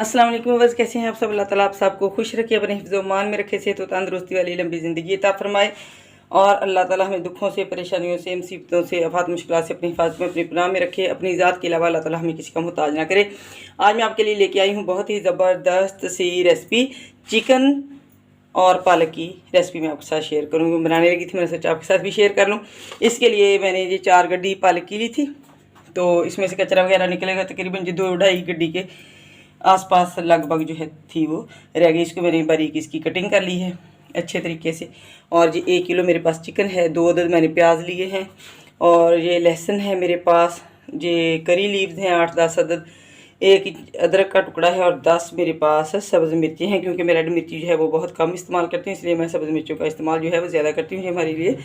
अस्सलाम वालेकुम व्यूअर्स, कैसे हैं आप सब। अल्लाह ताला आप सबको खुश रखे, अपने हिफ्ज़-ओ-मान में रखे, सेहत व तंदुरुस्ती वाली लंबी ज़िंदगी अता फरमाए। और अल्लाह ताला हमें दुखों से, परेशानियों से, मुसीबतों से, आफात मुश्किलात से अपनी हिफाजत में, अपनी पनाह में रखे। अपनी ज़ात के अलावा अल्लाह ताला हमें किसी का मुहताज ना करे। आज मैं आपके लिए लेके आई हूँ बहुत ही ज़बरदस्त सी रेसिपी, चिकन और पालक की रेसिपी मैं आपके साथ शेयर करूँगी। बनाने लगी थी, मैंने सोचा आपके साथ भी शेयर कर लूँ। इसके लिए मैंने ये 4 गड्डी पालक की ली थी, तो इसमें से कचरा वगैरह निकलेगा। तकरीबन जो 2-2.5 गड्डी के आसपास लगभग जो है थी वो रह गई। इसको मैंने बारीक इसकी कटिंग कर ली है अच्छे तरीके से। और ये 1 किलो मेरे पास चिकन है, 2 अदद मैंने प्याज लिए हैं, और ये लहसुन है मेरे पास, ये करी लीव्स हैं 8-10 अदद, 1 अदरक का टुकड़ा है, और 10 मेरे पास सब्ज़ मिर्ची हैं। क्योंकि मैं रेड मिर्ची जो है वो बहुत कम इस्तेमाल करती हूँ, इसलिए मैं सब्ज़ मिर्चों का इस्तेमाल जो है वो ज़्यादा करती हूँ। ये हमारे लिए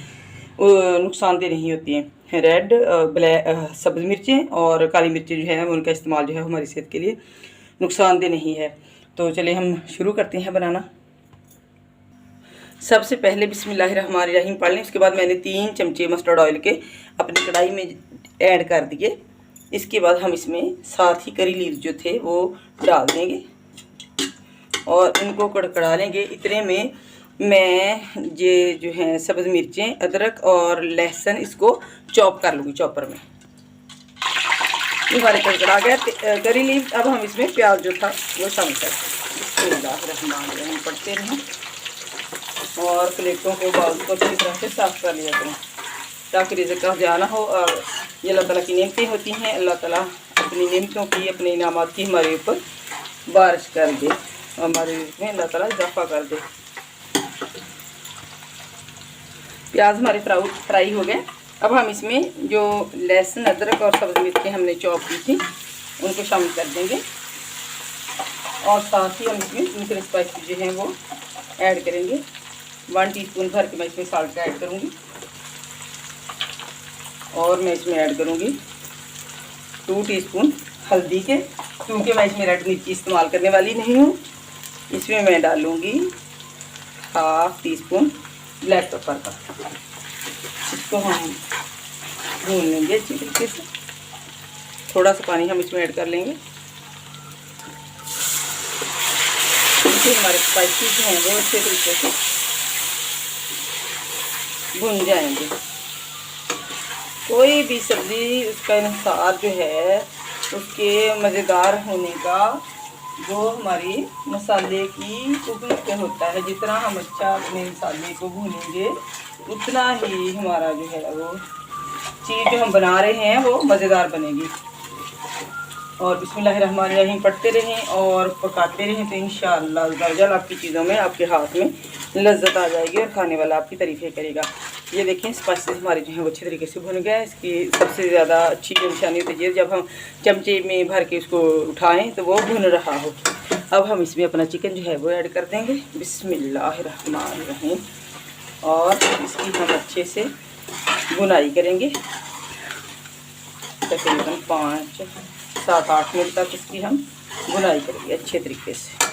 नुकसानदेह नहीं होती हैं। रेड ब्लैक सब्ज़ मिर्चें और काली मिर्चें जो है उनका इस्तेमाल जो है हमारी सेहत के लिए नुकसानदेह नहीं है। तो चलिए हम शुरू करते हैं बनाना। सबसे पहले बिस्मिल्लाहिर्रहमानिर्रहीम पढ़ लें। उसके बाद मैंने 3 चमचे मस्टर्ड ऑयल के अपनी कढ़ाई में ऐड कर दिए। इसके बाद हम इसमें साथ ही करी लीव्स जो थे वो डाल देंगे और इनको कड़कड़ा लेंगे। इतने में मैं ये जो है सब्ज़ मिर्चें, अदरक और लहसुन इसको चॉप कर लूँगी चॉपर में। ये हमारे कड़कड़ा गया करी लीव्स। अब हम इसमें प्याज जो था वो शामिल करते हैं। पड़ते रहें और प्लेटों को बाउल को अच्छी तरह से साफ़ कर लिया करें ताकि रिज़्क़ का ज़ाया ना हो। और ये अल्लाह ताला की नेमतें होती हैं। अल्लाह ताला अपनी नेमतों की, अपने इनामात की हमारे ऊपर बारिश कर दे, हमारे में अल्लाह ताला इजाफा कर दे। प्याज हमारे फ्राई हो गए। अब हम इसमें जो लहसुन, अदरक और सब्ज़ मिर्चें हमने चॉप की थी उनको शामिल कर देंगे, और साथ ही हम इसमें दूसरे स्पाइस जो हैं वो ऐड करेंगे। 1 टीस्पून भर के मैं इसमें साल्ट ऐड करूँगी, और मैं इसमें ऐड करूँगी 2 टीस्पून हल्दी के, क्योंकि मैं इसमें रेड मिर्ची इस्तेमाल करने वाली नहीं हूँ। इसमें मैं डालूँगी 1/2 टीस्पून ब्लैक पेपर का। इसको हम भून लेंगे अच्छी तरीके से। थोड़ा सा पानी हम इसमें ऐड कर लेंगे, जिससे हमारे स्पाइसेस हैं वो अच्छे तरीके से भुन जाएंगे। कोई भी सब्ज़ी उसका इंसार जो है उसके मज़ेदार होने का जो हमारी मसाले की कुकिंग पे होता है। जितना हम अच्छा अपने मसाले को भूनेंगे उतना ही हमारा जो है वो चीज़ जो हम बना रहे हैं वो मज़ेदार बनेगी। और बिस्मिल्लाहिर्रहमानिर्रहीम पढ़ते रहें और पकाते रहें, तो इंशाअल्लाह अज़्ज़ा आपकी चीज़ों में, आपके हाथ में लज्जत आ जाएगी और खाने वाला आपकी तारीफ़ें करेगा। ये देखें स्पाइसेस हमारे जो हैं वो अच्छे तरीके से भुन गया है। इसकी सबसे ज़्यादा अच्छी जो निशानी होती है जब हम चमचे में भर के इसको उठाएं तो वो भुन रहा हो। अब हम इसमें अपना चिकन जो है वो ऐड कर देंगे बिस्मिल्लाहिर्रहमानिर्रहीम, और इसकी हम अच्छे से भुनाई करेंगे। तकरीबन 5-7-8 मिनट तक इसकी हम भुनाई करेंगे अच्छे तरीके से।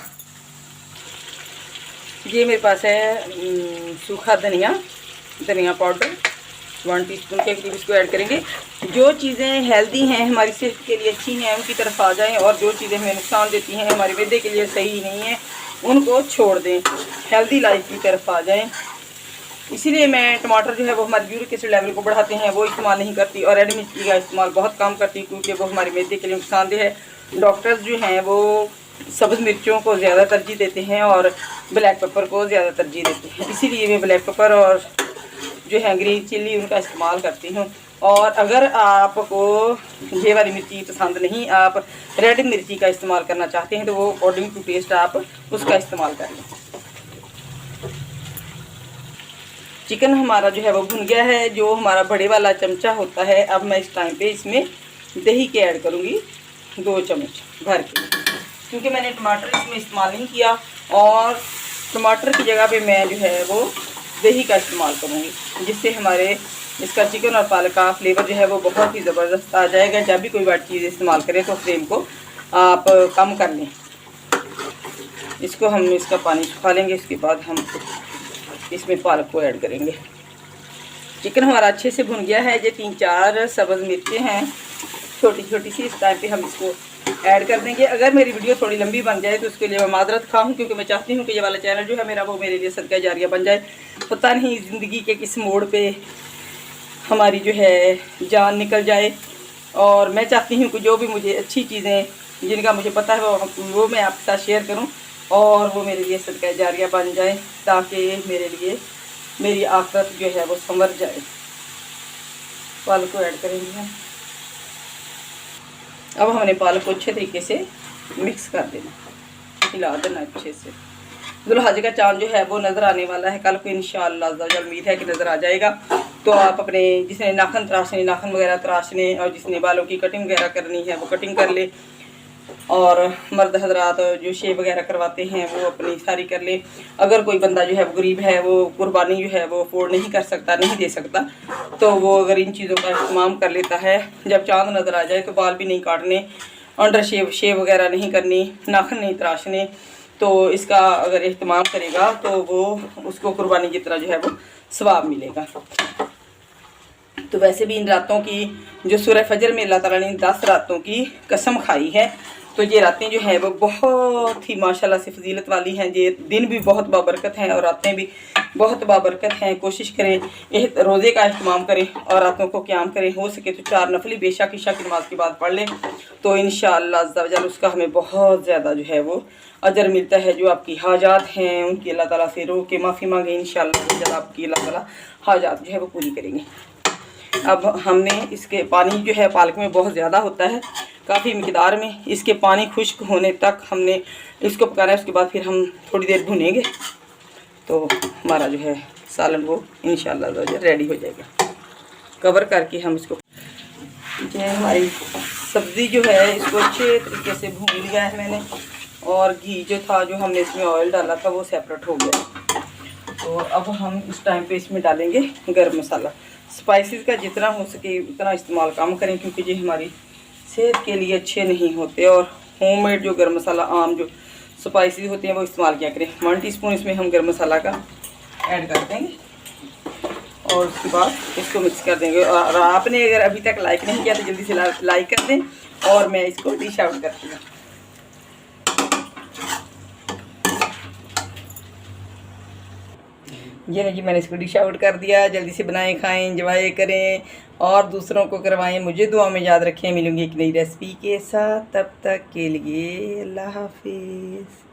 ये मेरे पास है सूखा धनिया पाउडर 1 टीस्पून के करीब इसको ऐड करेंगे। जो चीज़ें हेल्दी हैं, हमारी सेहत के लिए अच्छी हैं, उनकी तरफ आ जाएं, और जो चीज़ें हमें नुकसान देती हैं, हमारे मैदे के लिए सही नहीं है, उनको छोड़ दें, हेल्दी लाइफ की तरफ आ जाएं। इसीलिए मैं टमाटर जो है वो हमारे यूरिक एसिड लेवल को बढ़ाते हैं वो इस्तेमाल नहीं करती, और रेड मिर्ची का इस्तेमाल बहुत कम करती, क्योंकि वो हमारे मैदे के लिए नुकसानदेह है। डॉक्टर्स जो हैं वो सब्ज़ मिर्चों को ज़्यादा तरजीह देते हैं और ब्लैक पेपर को ज़्यादा तरजीह देते हैं। इसीलिए मैं ब्लैक पेपर और जो है ग्रीन चिल्ली उनका इस्तेमाल करती हूँ। और अगर आपको ये वाली मिर्ची पसंद नहीं, आप रेड मिर्ची का इस्तेमाल करना चाहते हैं, तो वो अकॉर्डिंग टू टेस्ट आप उसका इस्तेमाल कर लें। चिकन हमारा जो है वो भुन गया है, जो हमारा बड़े वाला चमचा होता है। अब मैं इस टाइम पे इसमें दही के ऐड करूँगी 2 चम्मच भर के, क्योंकि मैंने टमाटर इसमें इस्तेमाल नहीं किया, और टमाटर की जगह पे मैं जो है वो दही का इस्तेमाल करूँगी, जिससे हमारे इसका चिकन और पालक का फ्लेवर जो है वो बहुत ही ज़बरदस्त आ जाएगा। जब भी कोई वाइट चीज़ इस्तेमाल करें तो फ्लेम को आप कम कर लें। इसको हम इसका पानी सुखा लेंगे। इसके बाद हम इसमें पालक को ऐड करेंगे। चिकन हमारा अच्छे से भुन गया है। ये 3-4 सब्ज़ मिर्चें हैं छोटी छोटी सी। इस टाइम पे हम इसको ऐड कर देंगे। अगर मेरी वीडियो थोड़ी लंबी बन जाए तो उसके लिए मैं माजरत खा हूँ, क्योंकि मैं चाहती हूँ कि ये वाला चैनल जो है मेरा वो मेरे लिए सदका जारिया बन जाए। पता नहीं ज़िंदगी के किस मोड़ पे हमारी जो है जान निकल जाए, और मैं चाहती हूँ कि जो भी मुझे अच्छी चीज़ें जिनका मुझे पता है वो मैं आपके साथ शेयर करूँ, और वो मेरे लिए सदका जारिया बन जाए, ताकि मेरे लिए मेरी आखिरत जो है वो संवर जाए। पालक को ऐड करेंगे हम। अब हमने पालक को अच्छे तरीके से मिक्स कर देना, हिला देना अच्छे से। दुल्हज का चांद जो है वो नज़र आने वाला है कल को इंशाअल्लाह, उम्मीद है कि नज़र आ जाएगा। तो आप अपने जिसने नाखून तराशने, नाखून वगैरह तराशने, और जिसने बालों की कटिंग वगैरह करनी है वो कटिंग कर ले, और मर्द हजरात जो शेव वगैरह करवाते हैं वो अपनी सारी कर ले। अगर कोई बंदा जो है वो गरीब है, वो कुर्बानी जो है वो अफोर्ड नहीं कर सकता, नहीं दे सकता, तो वो अगर इन चीज़ों का इस्तेमाल कर लेता है, जब चांद नज़र आ जाए तो बाल भी नहीं काटने, अंडर शेव वगैरह नहीं करनी, नाखून नहीं तराशने, तो इसका अगर इस्तेमाल करेगा तो वो उसको कुर्बानी की तरह जो है वो सवाब मिलेगा। तो वैसे भी इन रातों की जो सूरह फजर में अल्लाह ताला ने 10 रातों की कसम खाई है, तो ये रातें जो हैं वो बहुत ही माशाल्लाह से फजीलत वाली हैं। ये दिन भी बहुत बाबरकत हैं और रातें भी बहुत बाबरकत हैं। कोशिश करें रोज़े का इस्तेमाल करें और रातों को क़याम करें। हो सके तो 4 नफली बेशक इशा की नमाज के बाद पढ़ लें, तो इंशाअल्लाह अज़्ज़ा वजल उसका हमें बहुत ज़्यादा जो है वो अजर मिलता है। जो आपकी हाजात हैं उनकी अल्लाह ताला से रो के माफ़ी मांगे, इंशाअल्लाह जब आपकी अल्लाह ताला हाजात जो है वो पूरी करेंगे। अब हमने इसके पानी जो है पालक में बहुत ज़्यादा होता है, काफ़ी मिकदार में। इसके पानी खुश्क होने तक हमने इसको पकाना है। उसके बाद फिर हम थोड़ी देर भुनेंगे, तो हमारा जो है सालन वो इंशाअल्लाह रेडी हो जाएगा। कवर करके हम इसको, ये हमारी सब्ज़ी जो है इसको अच्छे तरीके से भून लिया है मैंने, और घी जो था जो हमने इसमें ऑयल डाला था वो सेपरेट हो गया। तो अब हम इस टाइम पे इसमें डालेंगे गरम मसाला। स्पाइसेस का जितना हो सके उतना इस्तेमाल कम करें, क्योंकि ये हमारी सेहत के लिए अच्छे नहीं होते, और होममेड जो गरम मसाला आम जो स्पाइसेस होते हैं वो इस्तेमाल किया करें। 1 टीस्पून इसमें हम गरम मसाला का ऐड कर देंगे, और उसके बाद इसको मिक्स कर देंगे। और आपने अगर अभी तक लाइक नहीं किया तो जल्दी से लाइक कर दें, और मैं इसको डिश आउट करती हूँ। ये जी मैंने इसको डिश आउट कर दिया। जल्दी से बनाएं, खाएं, एंजॉय करें और दूसरों को करवाएं। मुझे दुआ में याद रखें। मिलूंगी एक नई रेसिपी के साथ, तब तक के लिए अल्लाह हाफिज़।